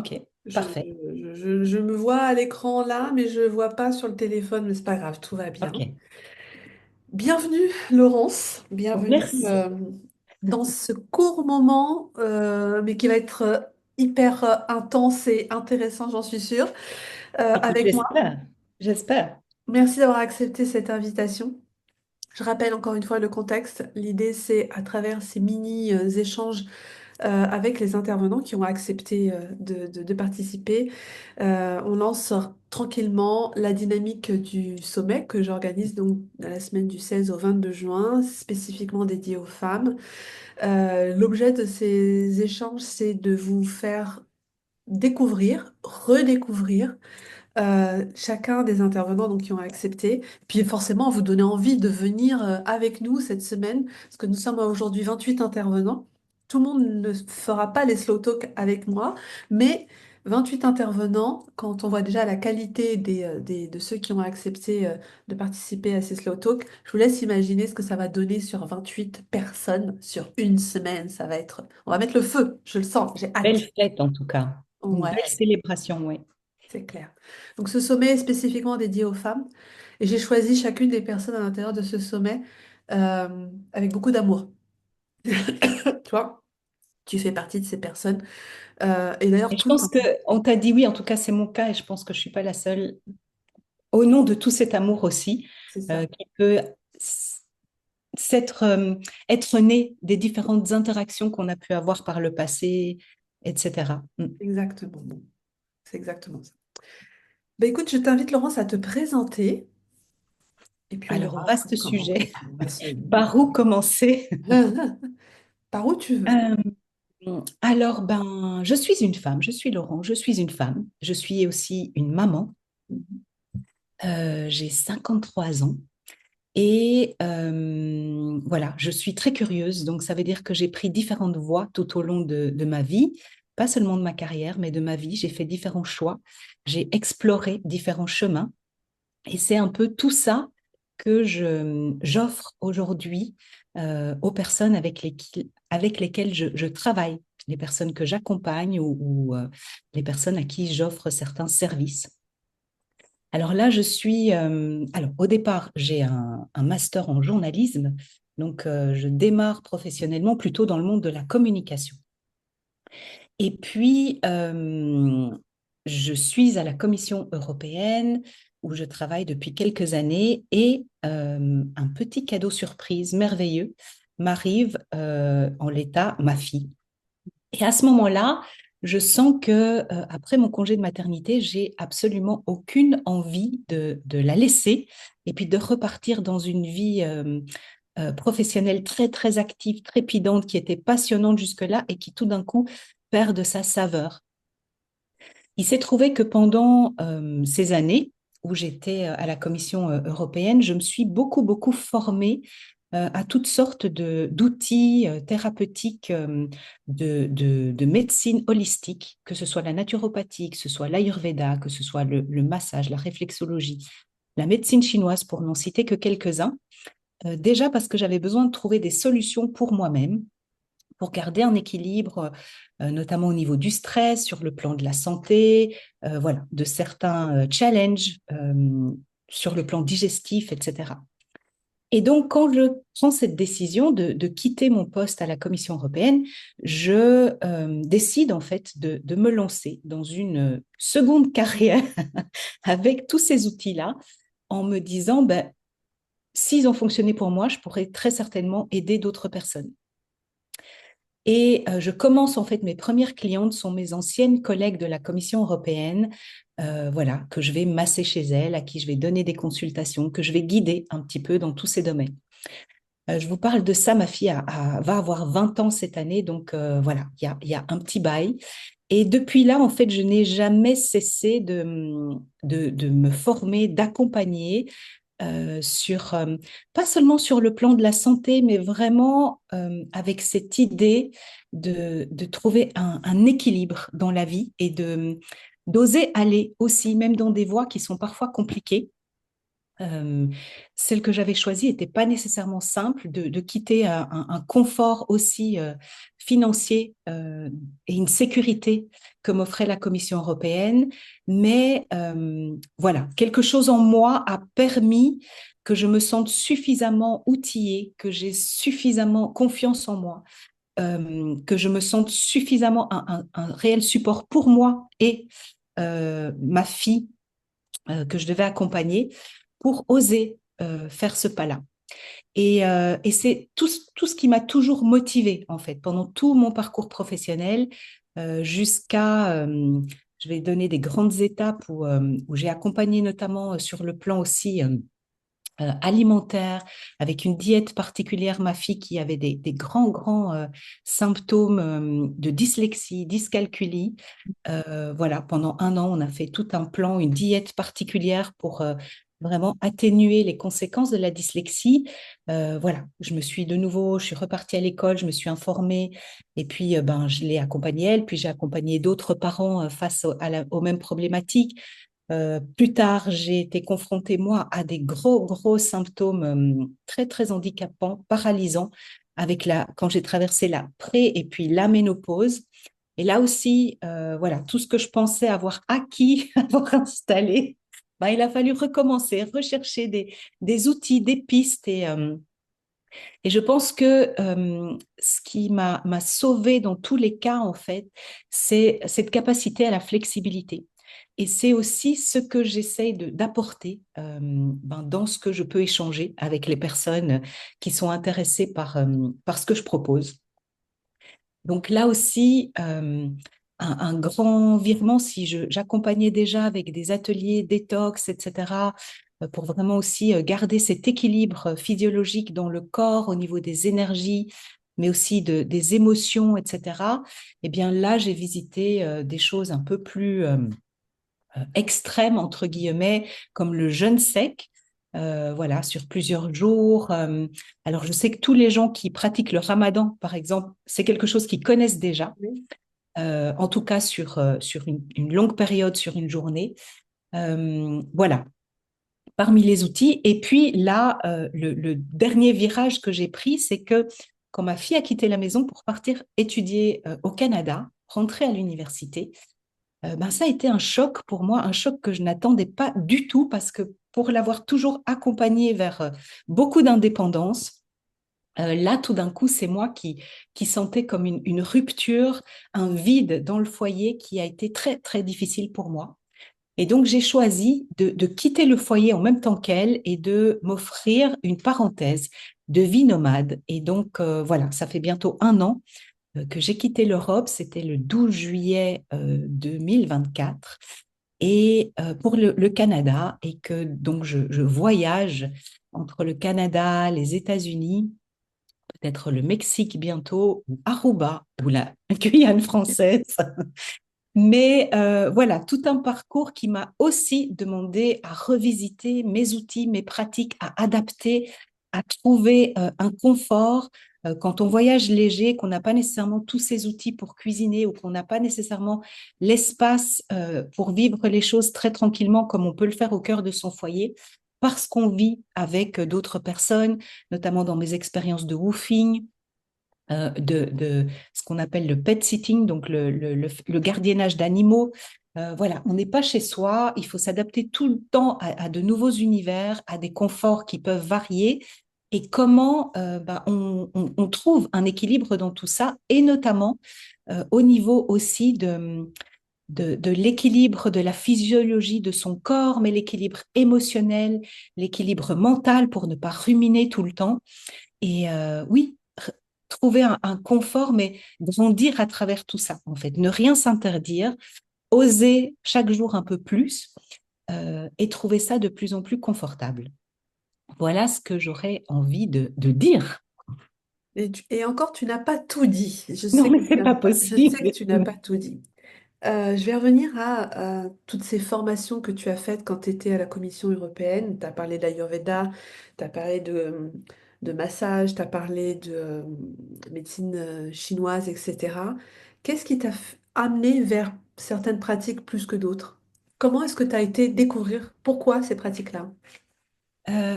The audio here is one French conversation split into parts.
Ok, Je, parfait. je me vois à l'écran là, mais je ne vois pas sur le téléphone, mais c'est pas grave, tout va bien. Ok. Bienvenue Laurence, bienvenue Merci. dans ce court moment, mais qui va être hyper intense et intéressant, j'en suis sûre, Écoute, avec moi. j'espère. J'espère. Merci d'avoir accepté cette invitation. Je rappelle encore une fois le contexte. L'idée, c'est à travers ces mini-échanges avec les intervenants qui ont accepté de participer. On lance tranquillement la dynamique du sommet que j'organise donc dans la semaine du 16 au 22 juin, spécifiquement dédié aux femmes. L'objet de ces échanges, c'est de vous faire découvrir, redécouvrir chacun des intervenants donc, qui ont accepté, puis forcément vous donner envie de venir avec nous cette semaine, parce que nous sommes aujourd'hui 28 intervenants. Tout le monde ne fera pas les slow talk avec moi, mais 28 intervenants, quand on voit déjà la qualité de ceux qui ont accepté de participer à ces slow talk, je vous laisse imaginer ce que ça va donner sur 28 personnes sur une semaine. Ça va être... On va mettre le feu, je le sens, j'ai Belle hâte. fête en tout cas. Une belle Ouais. célébration, oui. C'est clair. Donc ce sommet est spécifiquement dédié aux femmes et j'ai choisi chacune des personnes à l'intérieur de ce sommet avec beaucoup d'amour. Tu vois, tu fais partie de ces personnes. Et d'ailleurs, Et je toutes, pense hein, que on t'a dit oui, en tout cas c'est mon cas et je pense que je suis pas la seule. Au nom de tout cet amour aussi, c'est ça. qui peut s- s'être, être né des différentes interactions qu'on a pu avoir par le passé, etc. Mm. Exactement. Bon, c'est exactement ça. Bah, écoute, je t'invite, Laurence, à te présenter et puis on Alors, verra après vaste comment sujet. on va se... Par où commencer? Par où tu veux. Euh, alors, ben, je suis une femme, je suis Laurent, je suis une femme, je suis aussi une maman. J'ai 53 ans et voilà, je suis très curieuse, donc ça veut dire que j'ai pris différentes voies tout au long de ma vie, pas seulement de ma carrière, mais de ma vie. J'ai fait différents choix, j'ai exploré différents chemins et c'est un peu tout ça que j'offre aujourd'hui aux personnes avec lesquelles je travaille, les personnes que j'accompagne ou les personnes à qui j'offre certains services. Alors là, alors au départ, j'ai un master en journalisme, donc je démarre professionnellement plutôt dans le monde de la communication. Et puis, je suis à la Commission européenne où je travaille depuis quelques années et un petit cadeau surprise merveilleux m'arrive en l'état, ma fille. Et à ce moment-là, je sens que après mon congé de maternité, j'ai absolument aucune envie de la laisser et puis de repartir dans une vie professionnelle très, très active, trépidante, qui était passionnante jusque-là et qui tout d'un coup perd de sa saveur. Il s'est trouvé que pendant ces années où j'étais à la Commission européenne, je me suis beaucoup, beaucoup formée à toutes sortes d'outils thérapeutiques de médecine holistique, que ce soit la naturopathie, que ce soit l'ayurveda, que ce soit le massage, la réflexologie, la médecine chinoise, pour n'en citer que quelques-uns. Déjà parce que j'avais besoin de trouver des solutions pour moi-même pour garder un équilibre, notamment au niveau du stress, sur le plan de la santé, voilà, de certains challenges sur le plan digestif, etc. Et donc, quand je prends cette décision de quitter mon poste à la Commission européenne, je décide en fait de me lancer dans une seconde carrière avec tous ces outils-là, en me disant, ben, s'ils ont fonctionné pour moi, je pourrais très certainement aider d'autres personnes. Et je commence en fait, mes premières clientes sont mes anciennes collègues de la Commission européenne, voilà, que je vais masser chez elles, à qui je vais donner des consultations, que je vais guider un petit peu dans tous ces domaines. Je vous parle de ça, ma fille va avoir 20 ans cette année, donc voilà, il y a un petit bail. Et depuis là, en fait, je n'ai jamais cessé de me former, d'accompagner pas seulement sur le plan de la santé, mais vraiment avec cette idée de trouver un équilibre dans la vie et d'oser aller aussi, même dans des voies qui sont parfois compliquées, Euh, Celle que j'avais choisie n'était pas nécessairement simple de quitter un confort aussi financier et une sécurité que m'offrait la Commission européenne. Mais voilà, quelque chose en moi a permis que je me sente suffisamment outillée, que j'ai suffisamment confiance en moi, que je me sente suffisamment un réel support pour moi et ma fille que je devais accompagner pour oser faire ce pas-là. Et c'est tout ce qui m'a toujours motivée, en fait, pendant tout mon parcours professionnel, jusqu'à, je vais donner des grandes étapes où j'ai accompagné notamment sur le plan aussi alimentaire, avec une diète particulière, ma fille qui avait des grands symptômes de dyslexie, dyscalculie. Voilà, pendant un an, on a fait tout un plan, une diète particulière pour vraiment atténuer les conséquences de la dyslexie. Voilà, je suis repartie à l'école, je me suis informée et puis ben, je l'ai accompagnée elle, puis j'ai accompagné d'autres parents face aux mêmes problématiques. Plus tard, j'ai été confrontée, moi, à des gros symptômes très handicapants, paralysants, quand j'ai traversé la et puis la ménopause. Et là aussi, voilà, tout ce que je pensais avoir acquis, avoir installé, ben, il a fallu recommencer, rechercher des outils, des pistes. Et je pense que ce qui m'a sauvée dans tous les cas, en fait, c'est cette capacité à la flexibilité. Et c'est aussi ce que j'essaye d'apporter ben, dans ce que je peux échanger avec les personnes qui sont intéressées par ce que je propose. Donc là aussi, un grand virement, si j'accompagnais déjà avec des ateliers détox, etc., pour vraiment aussi garder cet équilibre physiologique dans le corps au niveau des énergies, mais aussi des émotions, etc., eh bien là, j'ai visité des choses un peu plus extrêmes, entre guillemets, comme le jeûne sec. Voilà, sur plusieurs jours. Alors, je sais que tous les gens qui pratiquent le ramadan, par exemple, c'est quelque chose qu'ils connaissent déjà, Oui. en tout cas sur une longue période, sur une journée. Voilà, parmi les outils. Et puis là, le dernier virage que j'ai pris, c'est que quand ma fille a quitté la maison pour partir étudier au Canada, rentrer à l'université, ben, ça a été un choc pour moi, un choc que je n'attendais pas du tout parce que pour l'avoir toujours accompagnée vers beaucoup d'indépendance, là, tout d'un coup, c'est moi qui sentais comme une rupture, un vide dans le foyer qui a été très difficile pour moi. Et donc, j'ai choisi de quitter le foyer en même temps qu'elle et de m'offrir une parenthèse de vie nomade. Et donc, voilà, ça fait bientôt un an que j'ai quitté l'Europe. C'était le 12 juillet 2024 et pour le Canada et que donc je voyage entre le Canada, les États-Unis, peut-être le Mexique bientôt, ou Aruba, ou la Guyane française. Mais voilà, tout un parcours qui m'a aussi demandé à revisiter mes outils, mes pratiques, à adapter, à trouver un confort. Quand on voyage léger, qu'on n'a pas nécessairement tous ces outils pour cuisiner ou qu'on n'a pas nécessairement l'espace pour vivre les choses très tranquillement comme on peut le faire au cœur de son foyer, parce qu'on vit avec d'autres personnes, notamment dans mes expériences de woofing, de ce qu'on appelle le pet sitting, donc le gardiennage d'animaux. Voilà, on n'est pas chez soi, il faut s'adapter tout le temps à de nouveaux univers, à des conforts qui peuvent varier. Et comment bah, on trouve un équilibre dans tout ça, et notamment au niveau aussi de l'équilibre de la physiologie de son corps, mais l'équilibre émotionnel, l'équilibre mental pour ne pas ruminer tout le temps. Et oui, trouver un confort, mais grandir à travers tout ça, en fait. Ne rien s'interdire, oser chaque jour un peu plus et trouver ça de plus en plus confortable. Voilà ce que j'aurais envie de dire. Et encore, tu n'as pas tout dit. Non, mais c'est pas Je sais que possible. tu n'as pas tout dit. Je vais revenir à toutes ces formations que tu as faites quand tu étais à la Commission européenne. Tu as parlé d'Ayurveda, tu as parlé de massage, tu as parlé de médecine chinoise, etc. Qu'est-ce qui t'a amené vers certaines pratiques plus que d'autres? Comment est-ce que tu as été découvrir pourquoi ces pratiques-là?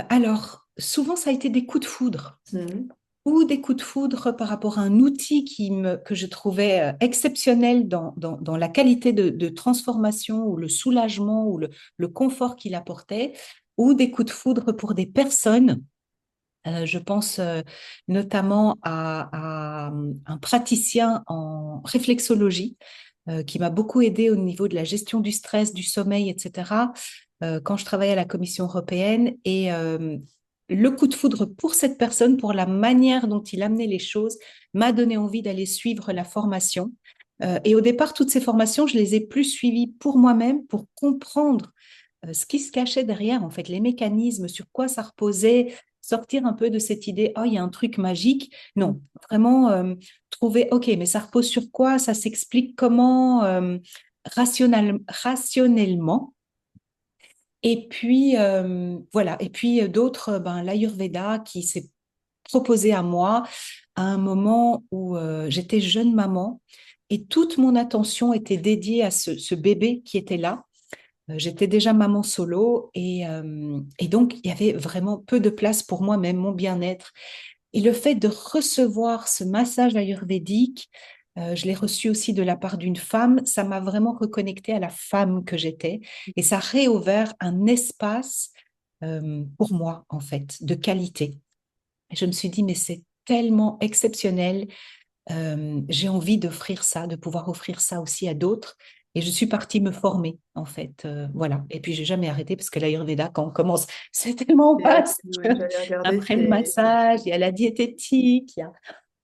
Alors, souvent, ça a été des coups de foudre Mhm. ou des coups de foudre par rapport à un outil que je trouvais exceptionnel dans la qualité de transformation ou le soulagement ou le confort qu'il apportait, ou des coups de foudre pour des personnes. Je pense notamment à un praticien en réflexologie qui m'a beaucoup aidé au niveau de la gestion du stress, du sommeil, etc. Quand je travaillais à la Commission européenne. Et le coup de foudre pour cette personne, pour la manière dont il amenait les choses, m'a donné envie d'aller suivre la formation. Et au départ, toutes ces formations, je les ai plus suivies pour moi-même, pour comprendre ce qui se cachait derrière, en fait, les mécanismes, sur quoi ça reposait, sortir un peu de cette idée, oh, il y a un truc magique. Non, vraiment trouver, ok, mais ça repose sur quoi, ça s'explique comment, rationnellement. Et puis, voilà, et puis d'autres, ben, l'Ayurveda qui s'est proposé à moi à un moment où j'étais jeune maman et toute mon attention était dédiée à ce bébé qui était là. J'étais déjà maman solo et donc il y avait vraiment peu de place pour moi-même, mon bien-être. Et le fait de recevoir ce massage ayurvédique, je l'ai reçu aussi de la part d'une femme, ça m'a vraiment reconnecté à la femme que j'étais et ça a réouvert un espace pour moi, en fait, de qualité. Et je me suis dit, mais c'est tellement exceptionnel, j'ai envie d'offrir ça, de pouvoir offrir ça aussi à d'autres. Et je suis partie me former, en fait. Voilà. Et puis, j'ai jamais arrêté parce que l'Ayurveda, quand on commence, c'est tellement vaste. Ouais, j'allais regarder, Après le c'est... massage, il y a la diététique, il y a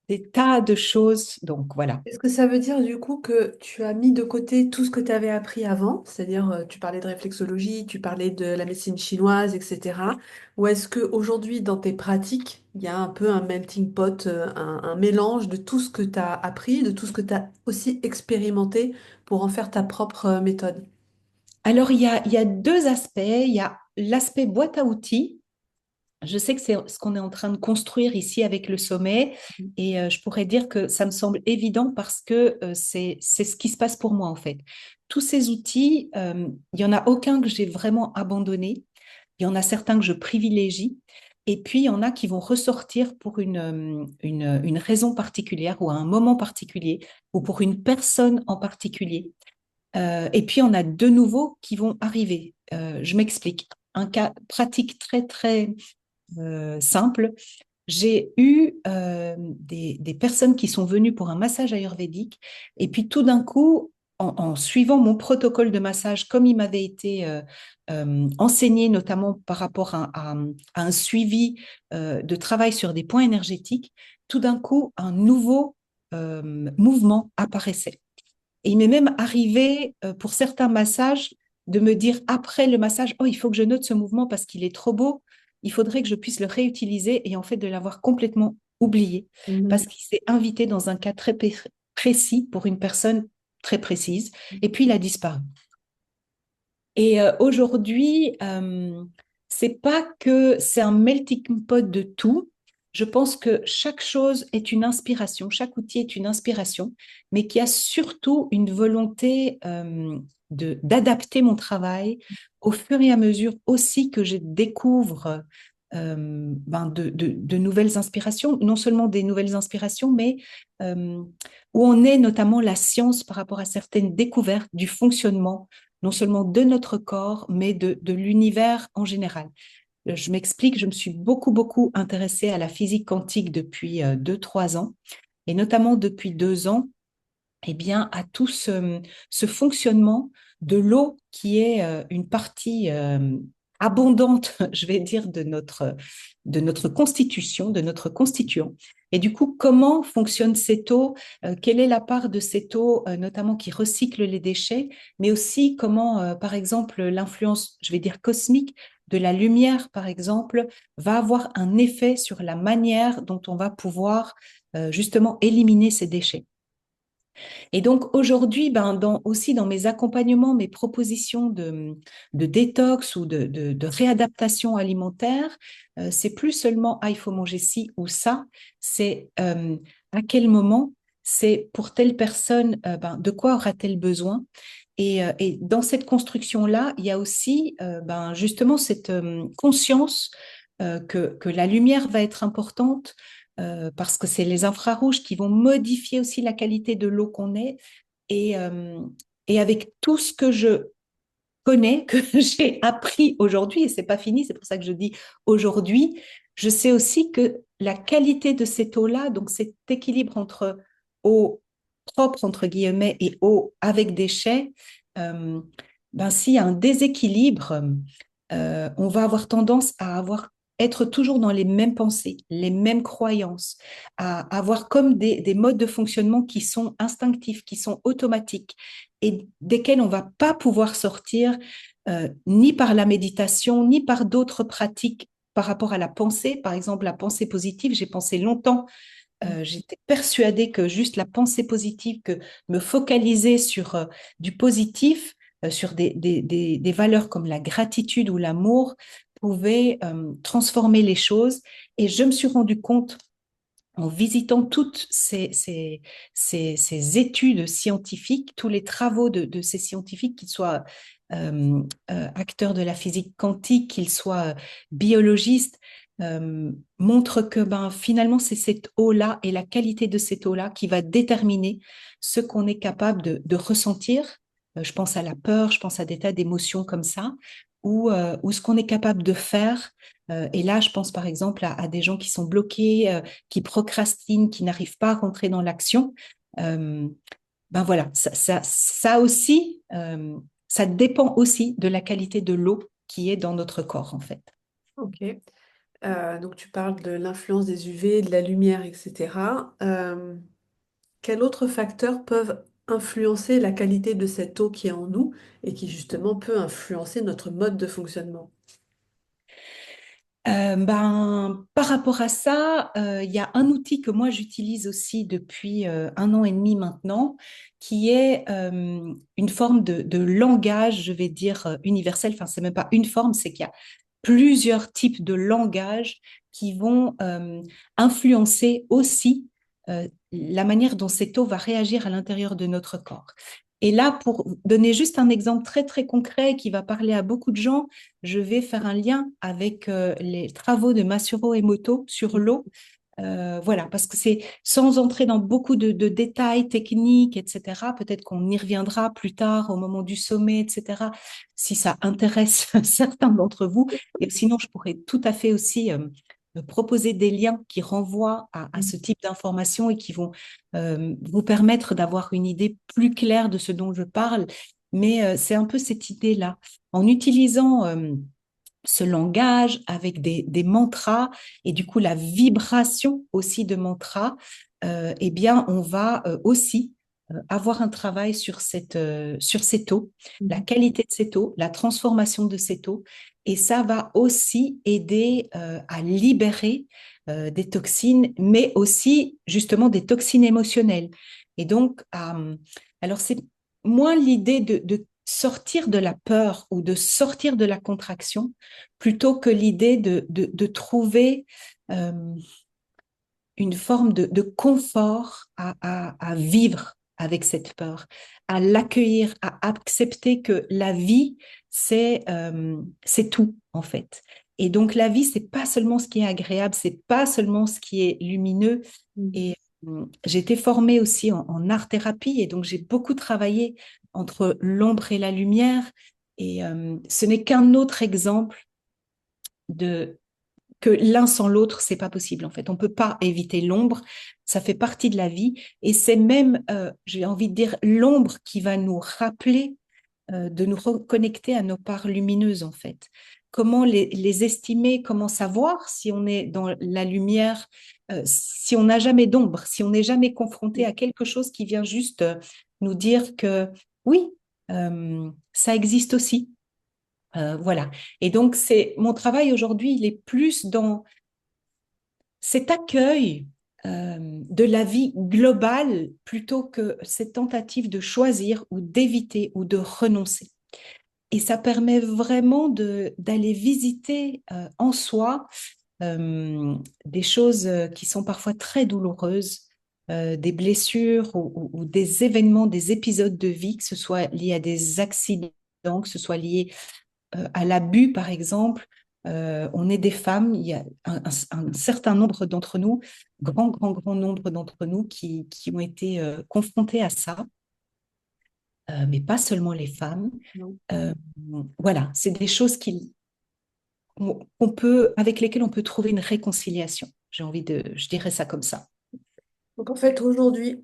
des tas de choses. Donc, voilà. Est-ce que ça veut dire du coup que tu as mis de côté tout ce que tu avais appris avant, c'est-à-dire tu parlais de réflexologie, tu parlais de la médecine chinoise, etc. Ou est-ce que aujourd'hui dans tes pratiques, il y a un peu un melting pot, un mélange de tout ce que tu as appris, de tout ce que tu as aussi expérimenté pour en faire ta propre méthode? Alors, il y a deux aspects. Il y a l'aspect boîte à outils. Je sais que c'est ce qu'on est en train de construire ici avec le sommet et je pourrais dire que ça me semble évident parce que c'est ce qui se passe pour moi en fait. Tous ces outils, il n'y en a aucun que j'ai vraiment abandonné. Il y en a certains que je privilégie et puis il y en a qui vont ressortir pour une raison particulière ou à un moment particulier ou pour une personne en particulier. Et puis on a de nouveaux qui vont arriver. Je m'explique. Un cas pratique très très simple. J'ai eu des personnes qui sont venues pour un massage ayurvédique et puis tout d'un coup, en suivant mon protocole de massage comme il m'avait été enseigné, notamment par rapport à un suivi de travail sur des points énergétiques, tout d'un coup, un nouveau mouvement apparaissait. Et il m'est même arrivé pour certains massages de me dire après le massage, oh, il faut que je note ce mouvement parce qu'il est trop beau. Il faudrait que je puisse le réutiliser et en fait de l'avoir complètement oublié parce Mhm. qu'il s'est invité dans un cas très précis pour une personne très précise et puis il a disparu. Et aujourd'hui, c'est pas que c'est un melting pot de tout. Je pense que chaque chose est une inspiration, chaque outil est une inspiration, mais qu'il y a surtout une volonté d'adapter mon travail au fur et à mesure aussi que je découvre de nouvelles inspirations, non seulement des nouvelles inspirations, mais euh, où on est notamment la science par rapport à certaines découvertes du fonctionnement non seulement de notre corps, mais de l'univers en général. Je m'explique, je me suis beaucoup intéressée à la physique quantique depuis 2, 3 ans, et notamment depuis 2 ans, eh bien, à tout ce fonctionnement de l'eau qui est une partie abondante, je vais dire, de notre constitution, de notre constituant. Et du coup, comment fonctionne cette eau? Quelle est la part de cette eau, notamment qui recycle les déchets, mais aussi comment, par exemple, l'influence, je vais dire, cosmique de la lumière, par exemple, va avoir un effet sur la manière dont on va pouvoir justement éliminer ces déchets. Et donc aujourd'hui, ben, aussi dans mes accompagnements, mes propositions de détox ou de réadaptation alimentaire, c'est plus seulement ah, il faut manger ci ou ça, c'est à quel moment, c'est pour telle personne, ben, de quoi aura-t-elle besoin? Et dans cette construction-là, il y a aussi ben, justement cette conscience que la lumière va être importante parce que c'est les infrarouges qui vont modifier aussi la qualité de l'eau qu'on est. Et, euh, et avec tout ce que je connais, que j'ai appris aujourd'hui, et c'est pas fini, c'est pour ça que je dis aujourd'hui, je sais aussi que la qualité de cette eau-là, donc cet équilibre entre eau propre, entre guillemets, et eau avec déchets, euh, ben, s'il y a un déséquilibre, on va avoir tendance à être toujours dans les mêmes pensées, les mêmes croyances, à avoir comme des modes de fonctionnement qui sont instinctifs, qui sont automatiques et desquels on ne va pas pouvoir sortir ni par la méditation, ni par d'autres pratiques par rapport à la pensée. Par exemple, la pensée positive, j'ai pensé longtemps, j'étais persuadée que juste la pensée positive, que me focaliser sur du positif, sur des valeurs comme la gratitude ou l'amour, pouvait transformer les choses. Et je me suis rendu compte en visitant toutes ces études scientifiques, tous les travaux de ces scientifiques, qu'ils soient acteurs de la physique quantique, qu'ils soient biologistes, montrent que ben, finalement, c'est cette eau-là et la qualité de cette eau-là qui va déterminer ce qu'on est capable de ressentir. Je pense à la peur, je pense à des tas d'émotions comme ça, ou ce qu'on est capable de faire. Et là, je pense par exemple à des gens qui sont bloqués, qui procrastinent, qui n'arrivent pas à rentrer dans l'action, ben voilà, ça aussi, ça dépend aussi de la qualité de l'eau qui est dans notre corps, en fait. Ok. Donc tu parles de l'influence des UV, de la lumière, etc. Quels autres facteurs peuvent influencer la qualité de cette eau qui est en nous et qui justement peut influencer notre mode de fonctionnement? Ben, par rapport à ça, il y a un outil que moi j'utilise aussi depuis 1 an et demi maintenant, qui est une forme de langage, je vais dire, universel. Enfin, c'est même pas une forme, c'est qu'il y a plusieurs types de langage qui vont influencer aussi la manière dont cette eau va réagir à l'intérieur de notre corps. Et là, pour donner juste un exemple très, très concret qui va parler à beaucoup de gens, je vais faire un lien avec les travaux de Masuro Emoto sur l'eau. Voilà, parce que c'est sans entrer dans beaucoup de détails techniques, etc. Peut-être qu'on y reviendra plus tard au moment du sommet, etc. Si ça intéresse certains d'entre vous. Et sinon, je pourrais tout à fait aussi proposer des liens qui renvoient à ce type d'informations et qui vont vous permettre d'avoir une idée plus claire de ce dont je parle. Mais c'est un peu cette idée-là. En utilisant ce langage avec des mantras et du coup la vibration aussi de mantras, eh bien, on va aussi avoir un travail sur cette eau, la Mhm. qualité de cette eau, la transformation de cette eau. Et ça va aussi aider à libérer des toxines, mais aussi justement des toxines émotionnelles. Et donc, alors c'est moins l'idée de sortir de la peur ou de sortir de la contraction, plutôt que l'idée de trouver euh, une forme de confort à vivre avec cette peur, à l'accueillir, à accepter que la vie, c'est tout, en fait. Et donc, la vie, c'est pas seulement ce qui est agréable, c'est pas seulement ce qui est lumineux. Mhm. Et j'ai été formée aussi en art-thérapie, et donc j'ai beaucoup travaillé entre l'ombre et la lumière. Et ce n'est qu'un autre exemple de que l'un sans l'autre, c'est pas possible en fait. On peut pas éviter l'ombre, ça fait partie de la vie et c'est même, j'ai envie de dire, l'ombre qui va nous rappeler de nous reconnecter à nos parts lumineuses en fait. Comment les estimer, comment savoir si on est dans la lumière, si on n'a jamais d'ombre, si on n'est jamais confronté à quelque chose qui vient juste nous dire que oui, ça existe aussi. Voilà. Et donc, c'est mon travail aujourd'hui, il est plus dans cet accueil de la vie globale plutôt que cette tentative de choisir ou d'éviter ou de renoncer. Et ça permet vraiment d'aller visiter en soi des choses qui sont parfois très douloureuses, des blessures ou des événements, des épisodes de vie, que ce soit lié à des accidents, que ce soit lié à l'abus, par exemple. On est des femmes, il y a un certain nombre d'entre nous, grand nombre d'entre nous qui ont été confrontés à ça, mais pas seulement les femmes. Non. Euh, voilà, c'est des choses qu'on peut, avec lesquelles on peut trouver une réconciliation. Je dirais ça comme ça. Donc en fait, aujourd'hui,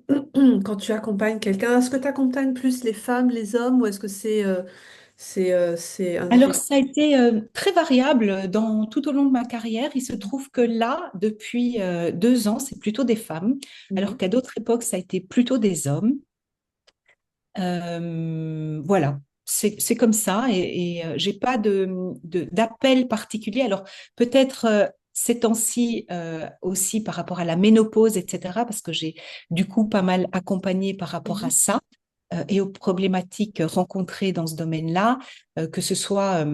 quand tu accompagnes quelqu'un, est-ce que tu accompagnes plus les femmes, les hommes, ou est-ce que c'est un Alors, effet? ça a été très variable tout au long de ma carrière. Il se trouve que là, depuis 2 ans, c'est plutôt des femmes, alors Mhm. qu'à d'autres époques, ça a été plutôt des hommes. Voilà, c'est comme ça et j'ai pas d'appel particulier. Alors peut-être ces temps-ci aussi par rapport à la ménopause, etc., parce que j'ai du coup pas mal accompagné par rapport à Mhm. ça et aux problématiques rencontrées dans ce domaine-là, que ce soit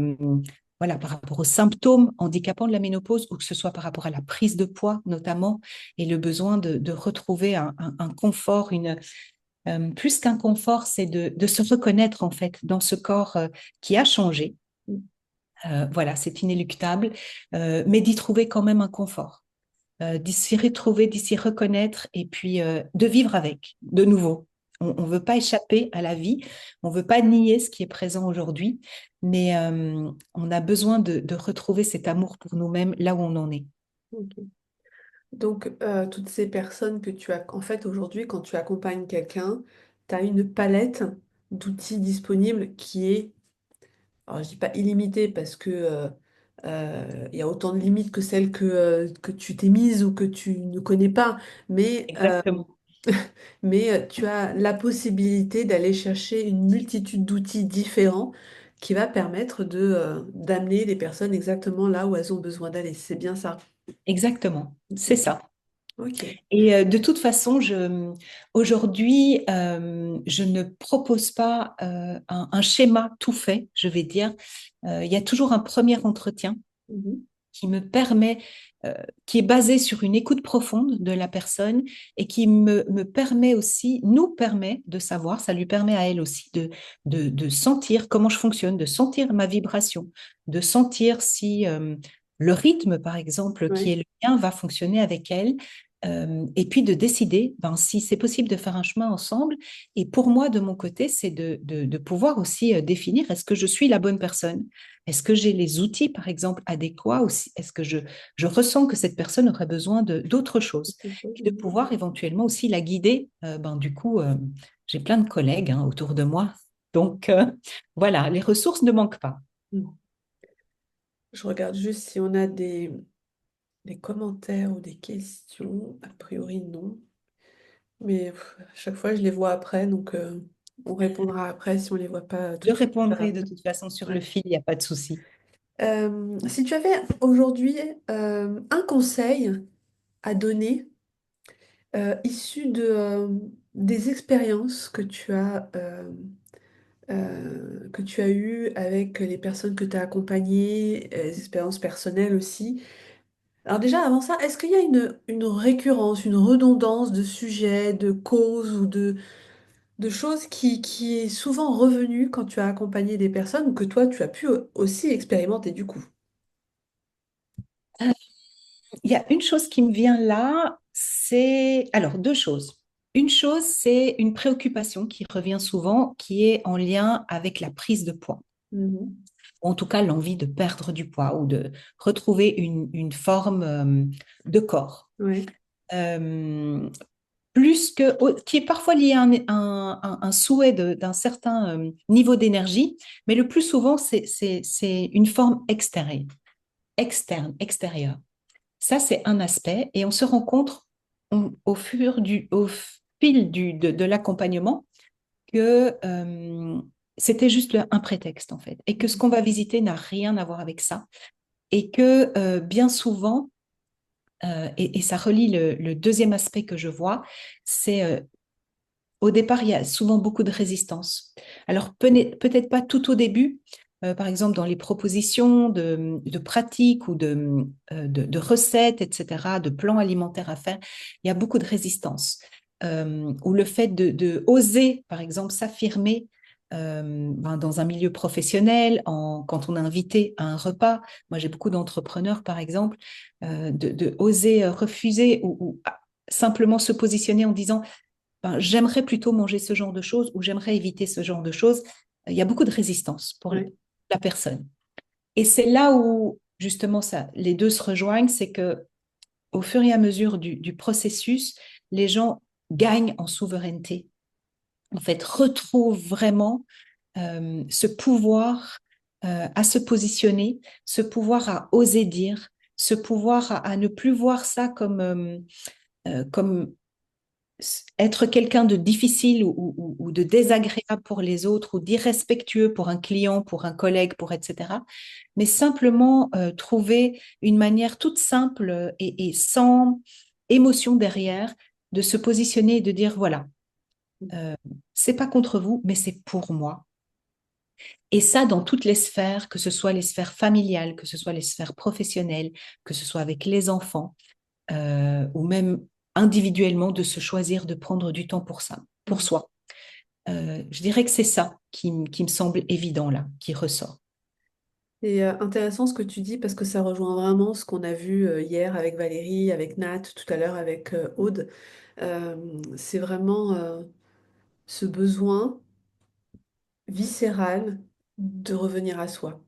voilà, par rapport aux symptômes handicapants de la ménopause ou que ce soit par rapport à la prise de poids notamment et le besoin de retrouver un confort, plus qu'un confort, c'est de se reconnaître en fait dans ce corps qui a changé. Voilà, c'est inéluctable, mais d'y trouver quand même un confort, d'y s'y retrouver, d'y s'y reconnaître et puis de vivre avec de nouveau. On ne veut pas échapper à la vie, on ne veut pas nier ce qui est présent aujourd'hui, mais on a besoin de retrouver cet amour pour nous-mêmes là où on en est. Ok. Donc, toutes ces personnes que tu as, en fait, aujourd'hui, quand tu accompagnes quelqu'un, tu as une palette d'outils disponibles qui est, alors je dis pas illimitée parce que il y a autant de limites que celles que tu t'es mise ou que tu ne connais pas, mais, euh, Exactement. mais tu as la possibilité d'aller chercher une multitude d'outils différents qui va permettre d'amener les personnes exactement là où elles ont besoin d'aller. C'est bien ça. Exactement, c'est ça. Ok. Et de toute façon, aujourd'hui, je ne propose pas un schéma tout fait, je vais dire. Il y a toujours un premier entretien Mhm. qui me permet, euh, qui est basé sur une écoute profonde de la personne et qui me permet aussi, nous permet de savoir, ça lui permet à elle aussi de sentir comment je fonctionne, de sentir ma vibration, de sentir si le rythme, par exemple, qui est Ouais. le mien, va fonctionner avec elle. Et puis de décider ben, si c'est possible de faire un chemin ensemble. Et pour moi, de mon côté, c'est de pouvoir aussi définir est-ce que je suis la bonne personne? Est-ce que j'ai les outils, par exemple, adéquats aussi? Est-ce que je ressens que cette personne aurait besoin d'autre chose? Et de Mhm. pouvoir éventuellement aussi la guider. Ben, du coup, j'ai plein de collègues hein, autour de moi. Donc, voilà, les ressources ne manquent pas. Mhm. Je regarde juste si on a des commentaires ou des questions. A priori, non. Mais à chaque fois, je les vois après, donc on répondra après si on les voit pas tout Je de suite. C'est pas répondrai grave. de toute façon sur le Ouais. fil, il n'y a pas de souci. Si tu avais aujourd'hui un conseil à donner issu des expériences que tu as eues avec les personnes que tu as accompagnées, les expériences personnelles aussi. Alors déjà, avant ça, est-ce qu'il y a une récurrence, une redondance de sujets, de causes ou de choses qui est souvent revenue quand tu as accompagné des personnes ou que toi, tu as pu aussi expérimenter du coup? Il y a une chose qui me vient là, c'est... Alors, deux choses. Une chose, c'est une préoccupation qui revient souvent, qui est en lien avec la prise de poids, Mhm. ou en tout cas l'envie de perdre du poids ou de retrouver une forme de corps. Ouais. Euh, qui est parfois lié à un souhait d'un certain niveau d'énergie, mais le plus souvent, c'est une forme extérieure. Ça, c'est un aspect. Et on se rencontre au fil de l'accompagnement que c'était juste un prétexte, en fait. Et que ce qu'on va visiter n'a rien à voir avec ça. Et que bien souvent, et ça relie le deuxième aspect que je vois, c'est au départ, il y a souvent beaucoup de résistance. Alors, peut-être pas tout au début, par exemple dans les propositions de pratiques ou de recettes, etc., de plans alimentaires à faire, il y a beaucoup de résistance. ou le fait de oser, par exemple, s'affirmer dans un milieu professionnel, quand on est invité à un repas. Moi, j'ai beaucoup d'entrepreneurs, par exemple, de oser refuser ou simplement se positionner en disant, ben, j'aimerais plutôt manger ce genre de choses ou j'aimerais éviter ce genre de choses. Il y a beaucoup de résistance pour Ouais. la personne. Et c'est là où, justement, ça, les deux se rejoignent, c'est que au fur et à mesure du processus, les gens gagnent en souveraineté. En fait, retrouvent vraiment ce pouvoir à se positionner, ce pouvoir à oser dire, ce pouvoir à ne plus voir ça comme être quelqu'un de difficile ou de désagréable pour les autres ou d'irrespectueux pour un client, pour un collègue, pour etc. Mais simplement trouver une manière toute simple et sans émotion derrière de se positionner et de dire voilà, euh, c'est pas contre vous, mais c'est pour moi. Et ça, dans toutes les sphères, que ce soit les sphères familiales, que ce soit les sphères professionnelles, que ce soit avec les enfants, ou même individuellement, de se choisir de prendre du temps pour ça, pour Mhm. soi. Je dirais que c'est ça qui me semble évident là, qui ressort. C'est intéressant ce que tu dis parce que ça rejoint vraiment ce qu'on a vu hier avec Valérie, avec Nat, tout à l'heure avec Aude. C'est vraiment ce besoin viscéral de revenir à soi,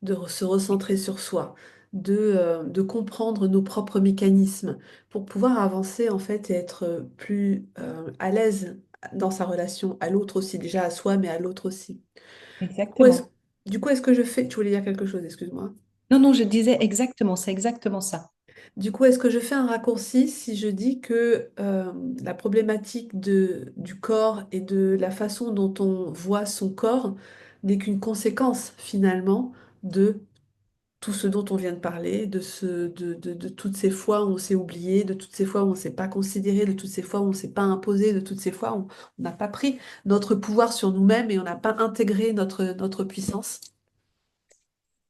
se recentrer sur soi, de comprendre nos propres mécanismes pour pouvoir avancer en fait et être plus à l'aise dans sa relation à l'autre aussi, déjà à soi, mais à l'autre aussi. Du coup, est-ce, Exactement. du coup, est-ce que je fais... Tu voulais dire quelque chose, excuse-moi. Non, non, je disais exactement, c'est exactement ça. Du coup, est-ce que je fais un raccourci si je dis que la problématique du corps et de la façon dont on voit son corps n'est qu'une conséquence finalement de tout ce dont on vient de parler, de toutes ces fois où on s'est oublié, de toutes ces fois où on ne s'est pas considéré, de toutes ces fois où on ne s'est pas imposé, de toutes ces fois où on n'a pas pris notre pouvoir sur nous-mêmes et on n'a pas intégré notre puissance.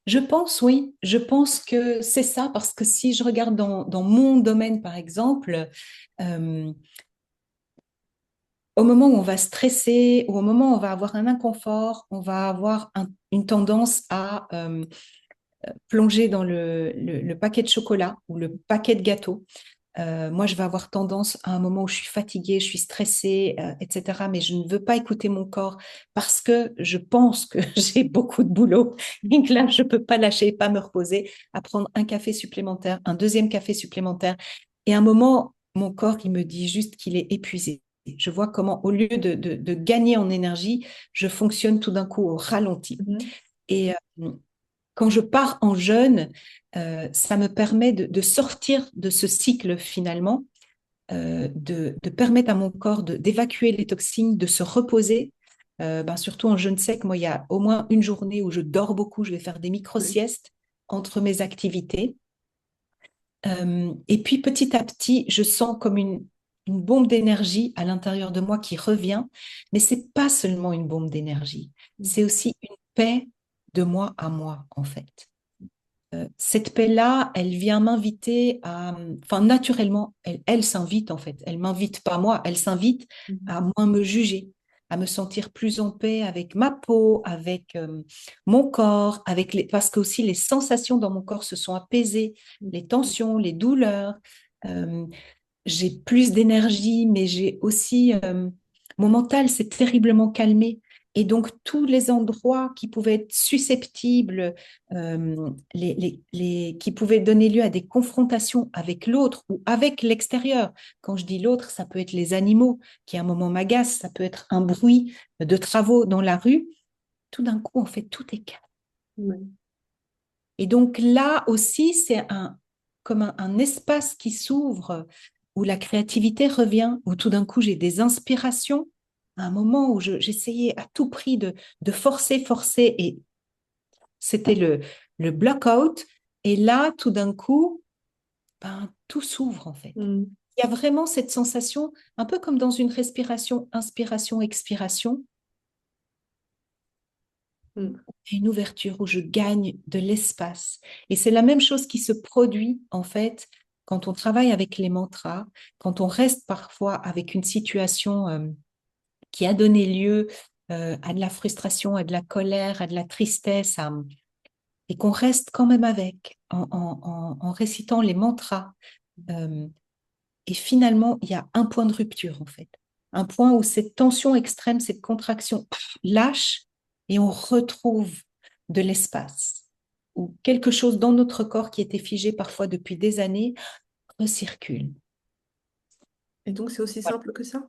Je pense, oui, je pense que c'est ça, parce que si je regarde dans mon domaine, par exemple, euh, au moment où on va stresser, ou au moment où on va avoir un inconfort, on va avoir une tendance à plonger dans le paquet de chocolat ou le paquet de gâteaux. Moi, je vais avoir tendance à un moment où je suis fatiguée, je suis stressée, etc. Mais je ne veux pas écouter mon corps parce que je pense que j'ai beaucoup de boulot et que là, je ne peux pas lâcher, pas me reposer, à prendre un café supplémentaire, un deuxième café supplémentaire. Et à un moment, mon corps, il me dit juste qu'il est épuisé. Je vois comment, au lieu de gagner en énergie, je fonctionne tout d'un coup au ralenti. Mhm. Et quand je pars en jeûne, ça me permet de sortir de ce cycle finalement, de permettre à mon corps d'évacuer les toxines, de se reposer. Ben, surtout en jeûne sec, moi, il y a au moins une journée où je dors beaucoup, je vais faire des Oui. micro-siestes entre mes activités. Et puis petit à petit, je sens comme une bombe d'énergie à l'intérieur de moi qui revient, mais c'est pas seulement une bombe d'énergie, c'est aussi une paix de moi à moi, en fait. Cette paix-là, elle vient m'inviter à, enfin naturellement, elle s'invite en fait, elle m'invite pas moi, elle s'invite Mhm. à moins me juger, à me sentir plus en paix avec ma peau, avec mon corps, parce que aussi les sensations dans mon corps se sont apaisées, les tensions, les douleurs. Euh, j'ai plus d'énergie, mais j'ai aussi mon mental s'est terriblement calmé. Et donc, tous les endroits qui pouvaient être susceptibles, qui pouvaient donner lieu à des confrontations avec l'autre ou avec l'extérieur. Quand je dis l'autre, ça peut être les animaux qui à un moment m'agacent, ça peut être un bruit de travaux dans la rue. Tout d'un coup, en fait, tout est calme. Oui. Et donc là aussi, c'est comme un espace qui s'ouvre où la créativité revient, où tout d'un coup j'ai des inspirations, à un moment où j'essayais à tout prix de forcer, forcer, et c'était le block-out. Et là, tout d'un coup, ben, tout s'ouvre en fait. Mhm. Il y a vraiment cette sensation, un peu comme dans une respiration, inspiration, expiration, Mhm. une ouverture où je gagne de l'espace. Et c'est la même chose qui se produit en fait quand on travaille avec les mantras, quand on reste parfois avec une situation qui a donné lieu à de la frustration, à de la colère, à de la tristesse, et qu'on reste quand même avec en récitant les mantras. euh, et finalement, il y a un point de rupture, en fait. Un point où cette tension extrême, cette contraction lâche et on retrouve de l'espace. Ou quelque chose dans notre corps qui était figé parfois depuis des années recircule. Et donc, c'est aussi Voilà. simple que ça?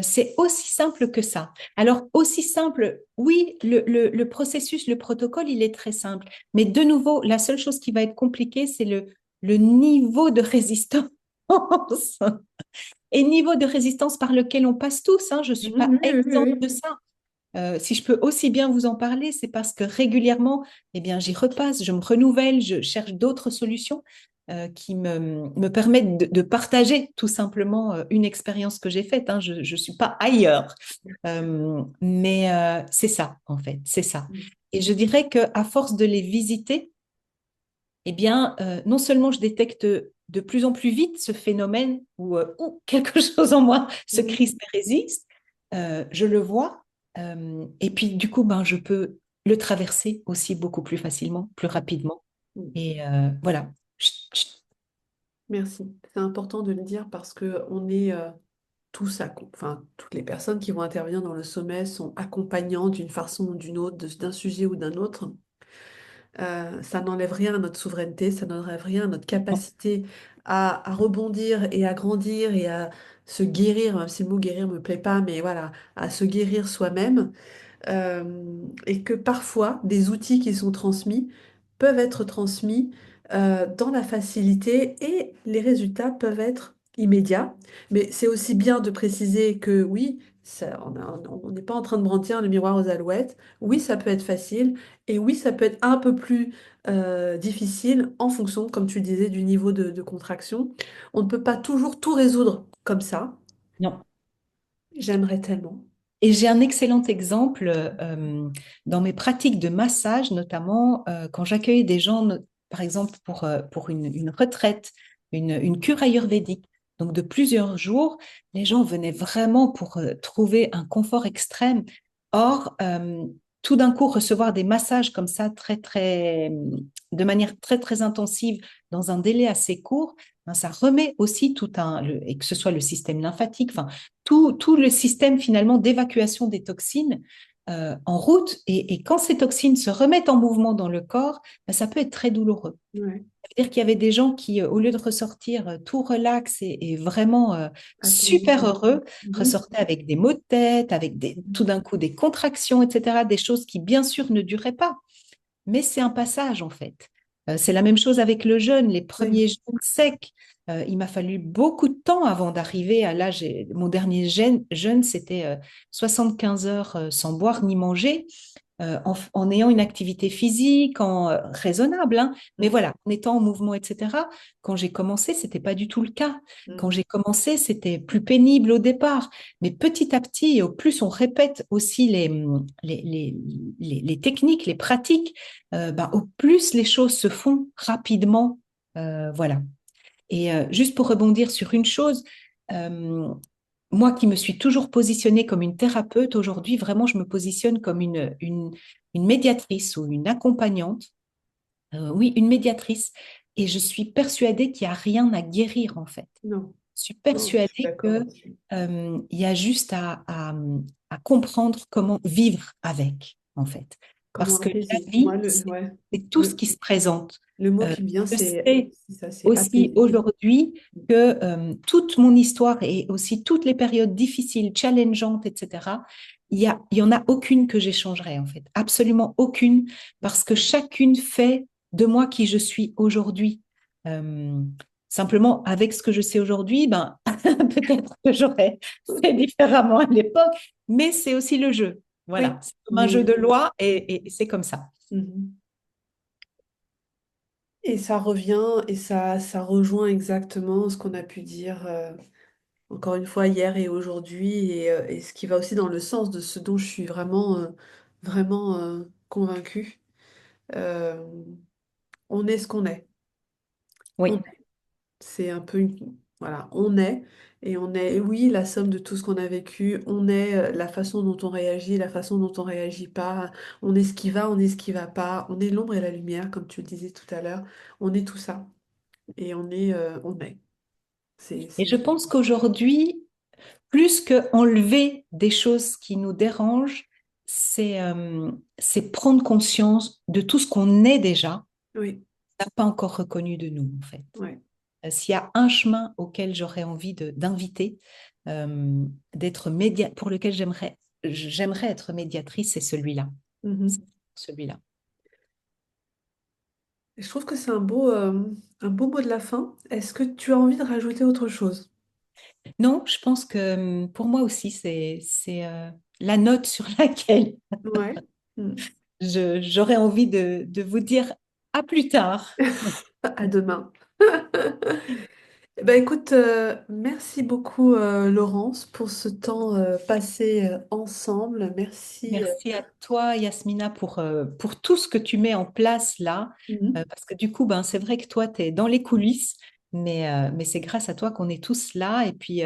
C'est aussi simple que ça. Alors, aussi simple, oui, le processus, le protocole, il est très simple. Mais de nouveau, la seule chose qui va être compliquée, c'est le niveau de résistance. Et niveau de résistance par lequel on passe tous, hein, je ne suis Mhm, pas oui, oui, oui, exempte oui. de ça. Si je peux aussi bien vous en parler, c'est parce que régulièrement, eh bien, j'y repasse, je me renouvelle, je cherche d'autres solutions qui me permettent de partager tout simplement une expérience que j'ai faite, hein. Je ne suis pas ailleurs. Mais c'est ça, en fait, c'est ça. Et je dirais qu'à force de les visiter, eh bien, non seulement je détecte de plus en plus vite ce phénomène où quelque chose en moi se Mhm. crispe et résiste, je le vois, et puis du coup, ben, je peux le traverser aussi beaucoup plus facilement, plus rapidement. Mhm. Et voilà. Chut, chut. Merci. C'est important de le dire parce que on est tous, enfin, toutes les personnes qui vont intervenir dans le sommet sont accompagnants d'une façon ou d'une autre, d'un sujet ou d'un autre. Ça n'enlève rien à notre souveraineté, ça n'enlève rien à notre Non, capacité à rebondir et à grandir et à se guérir, même si le mot guérir me plaît pas, mais voilà, à se guérir soi-même. Et que parfois, des outils qui sont transmis peuvent être transmis dans la facilité et les résultats peuvent être immédiats. Mais c'est aussi bien de préciser que oui, on n'est pas en train de brandir le miroir aux alouettes. Oui, ça peut être facile et oui, ça peut être un peu plus difficile en fonction, comme tu disais, du niveau de contraction. On ne peut pas toujours tout résoudre comme ça. non. J'aimerais tellement. Et j'ai un excellent exemple dans mes pratiques de massage, notamment quand j'accueille des gens, par exemple pour une retraite, une cure ayurvédique. Donc de plusieurs jours, les gens venaient vraiment pour trouver un confort extrême. Or, tout d'un coup, recevoir des massages comme ça, de manière très, très intensive, dans un délai assez court, ben, ça remet aussi et que ce soit le système lymphatique, enfin, tout le système finalement d'évacuation des toxines en route. Et quand ces toxines se remettent en mouvement dans le corps, ben, ça peut être très douloureux. Ouais, C'est-à-dire qu'il y avait des gens qui, au lieu de ressortir tout relax et vraiment super apaisé. heureux, Mhm. ressortaient avec des maux de tête, avec tout d'un coup des contractions, etc., des choses qui bien sûr ne duraient pas. Mais c'est un passage en fait. C'est la même chose avec le jeûne, les Oui. premiers jeûnes secs. Il m'a fallu beaucoup de temps avant d'arriver à l'âge. Mon dernier jeûne, c'était 15 heures sans boire ni manger, en ayant une activité physique, raisonnable, hein. Mais Mm. voilà, en étant en mouvement, etc. Quand j'ai commencé, c'était pas du tout le cas. Quand Mm. j'ai commencé, c'était plus pénible au départ. Mais petit à petit, et au plus on répète aussi les techniques, les pratiques, bah, au plus les choses se font rapidement. Voilà. Et juste pour rebondir sur une chose, euh, moi qui me suis toujours positionnée comme une thérapeute, aujourd'hui, vraiment, je me positionne comme une médiatrice ou une accompagnante. Oui, une médiatrice. Et je suis persuadée qu'il n'y a rien à guérir, en fait. Non, Je suis non, je suis persuadée d'accord que, là-dessus. il y a juste à comprendre comment vivre avec, en fait. Comment Parce que la apaiser? Moi, vie, ouais, c'est tout ce le, qui se présente. le mot Euh, qui me vient, je sais c'est ça, c'est aussi apaiser. aujourd'hui que toute mon histoire et aussi toutes les périodes difficiles, challengeantes, etc., il y en a aucune que j'échangerai en fait, absolument aucune, parce que chacune fait de moi qui je suis aujourd'hui. Euh, Simplement, avec ce que je sais aujourd'hui, ben, peut-être que j'aurais fait différemment à l'époque, mais c'est aussi le jeu. Voilà, Oui, c'est comme un jeu mais de loi et c'est comme ça. mhm. Et ça revient et ça rejoint exactement ce qu'on a pu dire encore une fois hier et aujourd'hui et ce qui va aussi dans le sens de ce dont je suis vraiment convaincue. Euh, on est ce qu'on est. On Oui, est. C'est un peu voilà, on est, et on est, oui, la somme de tout ce qu'on a vécu, on est la façon dont on réagit, la façon dont on réagit pas, on est ce qui va, on est ce qui va pas, on est l'ombre et la lumière, comme tu le disais tout à l'heure, on est tout ça, et on est. Et C'est je pense qu'aujourd'hui, plus que enlever des choses qui nous dérangent, c'est prendre conscience de tout ce qu'on est déjà, Oui, n'a pas encore reconnu de nous, en fait. ouais. S'il y a un chemin auquel j'aurais envie d'inviter, pour lequel j'aimerais être médiatrice, c'est celui-là. C'est Mhm. celui-là. Et je trouve que c'est un beau mot de la fin. Est-ce que tu as envie de rajouter autre chose? Non, je pense que pour moi aussi, c'est la note sur laquelle Ouais. Mm. j'aurais envie de vous dire à plus tard. À demain. Eh ben, écoute, merci beaucoup Laurence pour ce temps passé ensemble. Merci. Merci à toi, Yasmina, pour tout ce que tu mets en place là. Mhm. Parce que du coup, ben, c'est vrai que toi, tu es dans les coulisses, mais c'est grâce à toi qu'on est tous là. Et puis,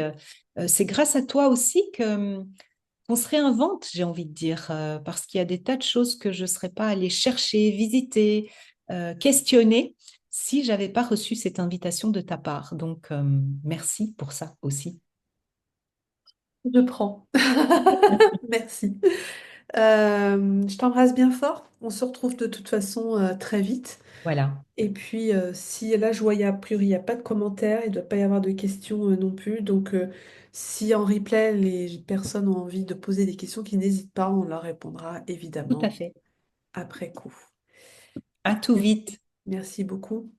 c'est grâce à toi aussi qu'on se réinvente, j'ai envie de dire, parce qu'il y a des tas de choses que je ne serais pas allée chercher, visiter, questionner si j'avais pas reçu cette invitation de ta part. Donc, merci pour ça aussi. Je prends. Merci. Je t'embrasse bien fort. On se retrouve de toute façon très vite. Voilà, Et puis, si là, je vois, a priori, il n'y a pas de commentaires, il ne doit pas y avoir de questions non plus. Donc, si en replay, les personnes ont envie de poser des questions, qu'ils n'hésitent pas, on leur répondra tout à évidemment fait. après coup. À tout vite. Merci beaucoup.